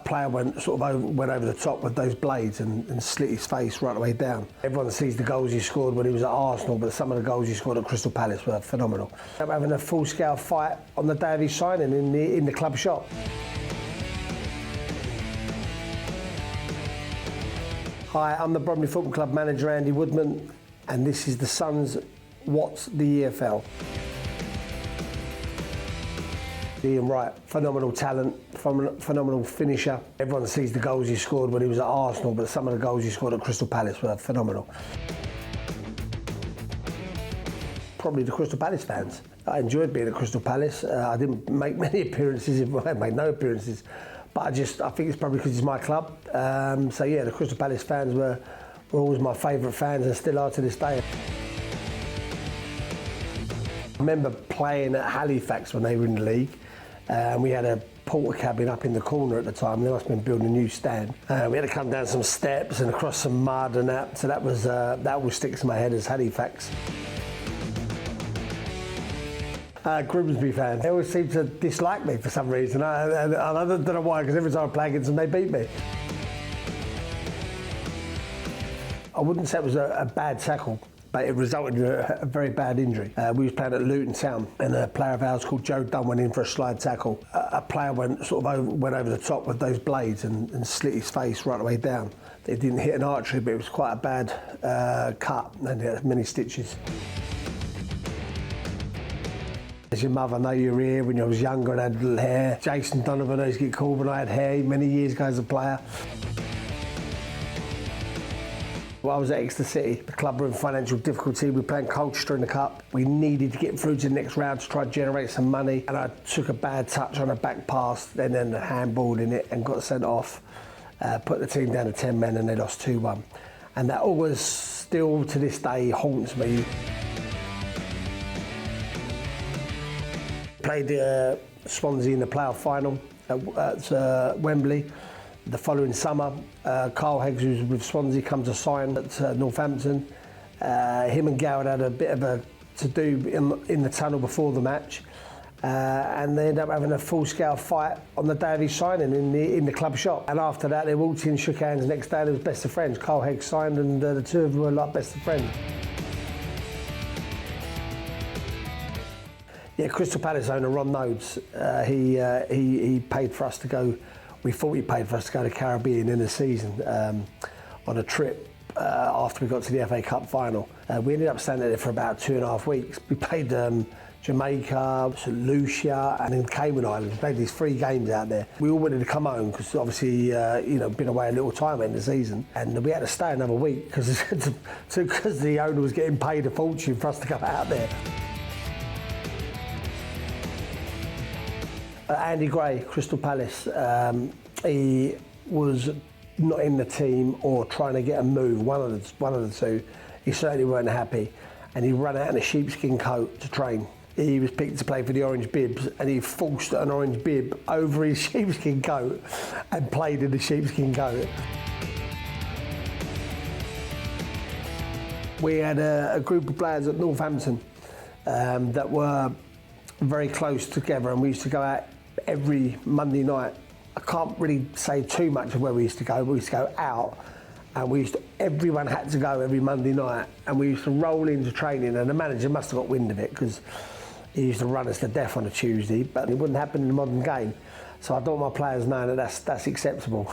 player went over the top with those blades and slit his face right the way down. Everyone sees the goals he scored when he was at Arsenal, but some of the goals he scored at Crystal Palace were phenomenal. Having a full-scale fight on the day of his signing in the club shop. Hi, I'm the Bromley Football Club manager, Andy Woodman, and this is the Sun's What's the EFL? Ian Wright, phenomenal talent, phenomenal finisher. Everyone sees the goals he scored when he was at Arsenal, but some of the goals he scored at Crystal Palace were phenomenal. Probably the Crystal Palace fans. I enjoyed being at Crystal Palace. I didn't make many appearances, I made no appearances, but I think it's probably because it's my club. So yeah, the Crystal Palace fans were always my favourite fans and still are to this day. I remember playing at Halifax when they were in the league. We had a porter cabin up in the corner at the time. They must have been building a new stand. We had to come down some steps and across some mud and that. So that always sticks in my head as Halifax. Grimsby fans. They always seem to dislike me for some reason. I don't know why, because every time I play against them, they beat me. I wouldn't say it was a bad tackle, but it resulted in a very bad injury. We was playing at Luton Town, and a player of ours called Joe Dunn went in for a slide tackle. A player went over the top with those blades and slit his face right the way down. It didn't hit an artery, but it was quite a bad cut, and he had many stitches. As your mother know you were here when I was younger and had little hair. Jason Donovan, I used to get called when I had hair many years ago as a player. Well, I was at Exeter City. The club were in financial difficulty. We were playing Colchester in the Cup. We needed to get through to the next round to try and generate some money. And I took a bad touch on a back pass, then a handball in it and got sent off. Put the team down to 10 men and they lost 2-1. And that always still to this day haunts me. Played Swansea in the playoff final at Wembley. The following summer, Carl Heggs, who's with Swansea, come to sign at Northampton. Him and Goward had a bit of a to-do in the tunnel before the match, and they ended up having a full-scale fight on the day of his signing in the club shop. And after that, they walked in, shook hands. The next day, they was best of friends. Carl Heggs signed, and the two of them were like best of friends. Yeah, Crystal Palace owner Ron Nodes, he paid for us to go. We thought he paid for us to go to the Caribbean in the season on a trip after we got to the FA Cup final. We ended up staying there for about 2.5 weeks. We played Jamaica, St Lucia and then Cayman Islands. We played these 3 games out there. We all wanted to come home because obviously, been away a little time in the season. And we had to stay another week because the owner was getting paid a fortune for us to go out there. Andy Gray, Crystal Palace, he was not in the team or trying to get a move, one of the two. He certainly weren't happy, and he ran out in a sheepskin coat to train. He was picked to play for the Orange Bibs, and he forced an orange bib over his sheepskin coat and played in the sheepskin coat. We had a group of players at Northampton that were very close together, and we used to go out every Monday night. I can't really say too much of where we used to go, but we used to go out, and everyone had to go every Monday night, and we used to roll into training, and the manager must have got wind of it because he used to run us to death on a Tuesday, but it wouldn't happen in the modern game. So I don't want my players knowing that that's acceptable.